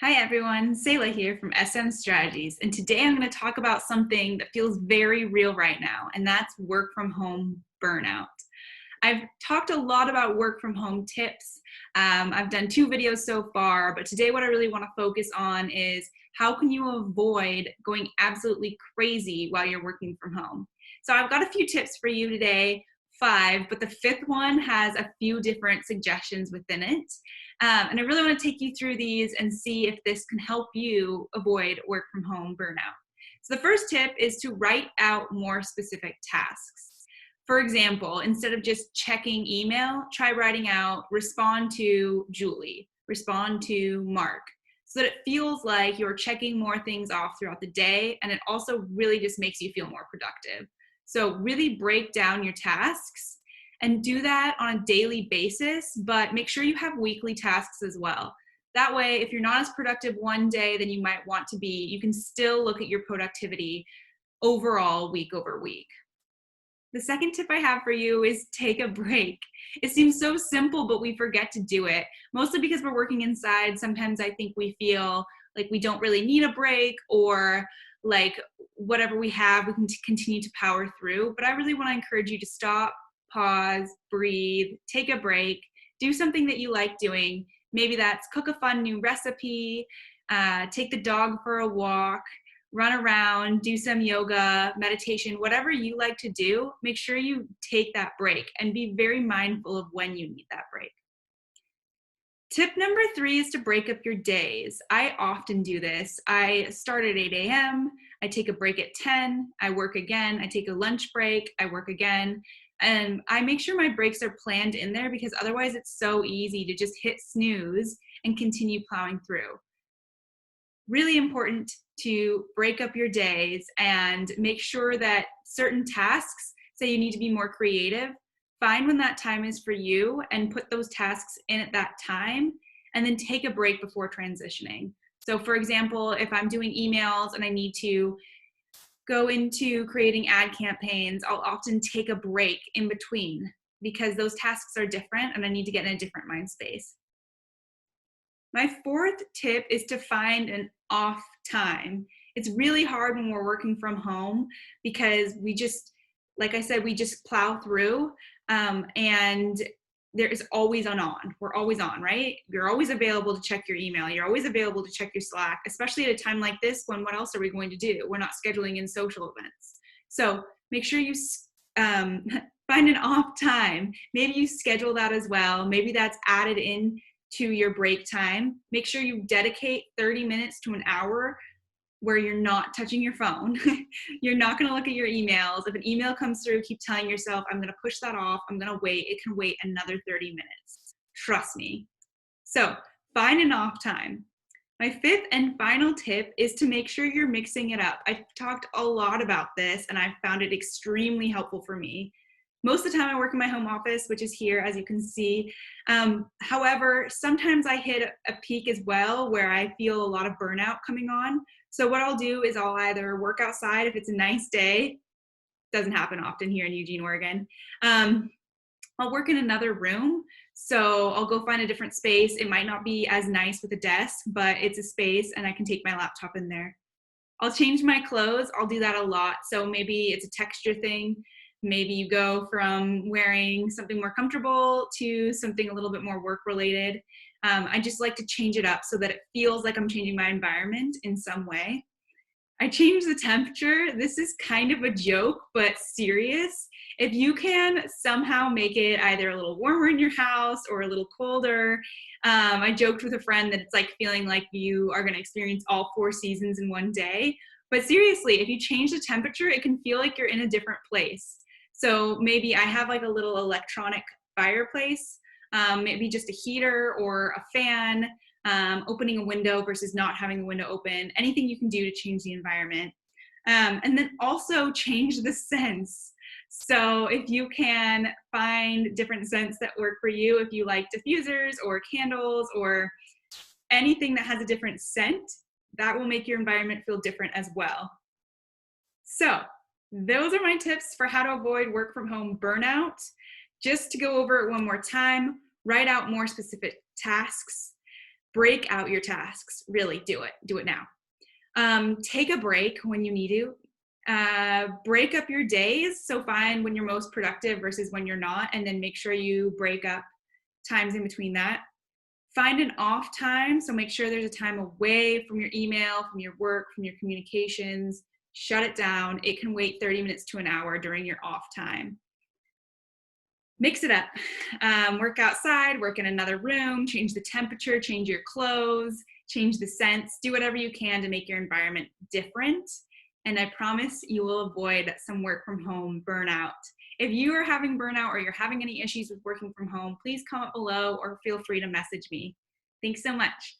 Hi everyone, Sayla here from SM Strategies, and today I'm going to talk about something that feels very real right now, and that's work from home burnout. I've talked a lot about work from home tips. I've done 2 videos so far, but today what I really want to focus on is how can you avoid going absolutely crazy while you're working from home. So I've got a few tips for you today, 5, but the 5th one has a few different suggestions within it. And I really want to take you through these and see if this can help you avoid work from home burnout. So the first tip is to write out more specific tasks. For example, instead of just checking email, try writing out respond to Julie, respond to Mark, so that it feels like you're checking more things off throughout the day, and it also really just makes you feel more productive. So really break down your tasks and do that on a daily basis, but make sure you have weekly tasks as well. That way, if you're not as productive one day than you might want to be, you can still look at your productivity overall week over week. The second tip I have for you is take a break. It seems so simple, but we forget to do it. Mostly because we're working inside, sometimes I think we feel like we don't really need a break, or like whatever we have, we can continue to power through. But I really want to encourage you to stop, pause, breathe, take a break, do something that you like doing. Maybe that's cook a fun new recipe, take the dog for a walk, run around, do some yoga, meditation, whatever you like to do. Make sure you take that break and be very mindful of when you need that break. Tip number 3 is to break up your days. I often do this. I start at 8 a.m., I take a break at 10, I work again, I take a lunch break, I work again, and I make sure my breaks are planned in there, because otherwise it's so easy to just hit snooze and continue plowing through. Really important to break up your days and make sure that certain tasks, say you need to be more creative, find when that time is for you and put those tasks in at that time, and then take a break before transitioning. So for example, if I'm doing emails and I need to go into creating ad campaigns, I'll often take a break in between because those tasks are different and I need to get in a different mind space. My 4th tip is to find an off time. It's really hard when we're working from home because we just, like I said, we just plow through, and there is always on. We're always on, right? You're always available to check your email. You're always available to check your Slack, especially at a time like this when what else are we going to do? We're not scheduling in social events. So make sure you find an off time. Maybe you schedule that as well. Maybe that's added in to your break time. Make sure you dedicate 30 minutes to an hour where you're not touching your phone. You're not going to look at your emails. If an email comes through, keep telling yourself, I'm going to push that off. I'm going to wait. It can wait another 30 minutes. Trust me. So find an off time. My 5th and final tip is to make sure you're mixing it up. I've talked a lot about this and I've found it extremely helpful for me. Most of the time I work in my home office, which is here, as you can see. However, sometimes I hit a peak as well where I feel a lot of burnout coming on. So what I'll do is I'll either work outside if it's a nice day. Doesn't happen often here in Eugene, Oregon. I'll work in another room. So I'll go find a different space. It might not be as nice with a desk, but it's a space and I can take my laptop in there. I'll change my clothes. I'll do that a lot. So maybe it's a texture thing. Maybe you go from wearing something more comfortable to something a little bit more work related. I just like to change it up so that it feels like I'm changing my environment in some way. I change the temperature. This is kind of a joke, but serious. If you can somehow make it either a little warmer in your house or a little colder, I joked with a friend that it's like feeling like you are going to experience all 4 seasons in one day. But seriously, if you change the temperature, it can feel like you're in a different place. So maybe I have like a little electronic fireplace, maybe just a heater or a fan, opening a window versus not having the window open, anything you can do to change the environment. And then also change the scents. So if you can find different scents that work for you, if you like diffusers or candles or anything that has a different scent, that will make your environment feel different as well. So those are my tips for how to avoid work from home burnout. Just to go over it one more time, write out more specific tasks, break out your tasks. Really do it now. Take a break when you need to. Break up your days. So find when you're most productive versus when you're not, and then make sure you break up times in between that. Find an off time. So make sure there's a time away from your email, from your work, from your communications. Shut it down. It can wait 30 minutes to an hour during your off time. Mix it up. Work outside, work in another room, change the temperature, change your clothes, change the scents, do whatever you can to make your environment different. And I promise you will avoid some work from home burnout. If you are having burnout or you're having any issues with working from home, please comment below or feel free to message me. Thanks so much.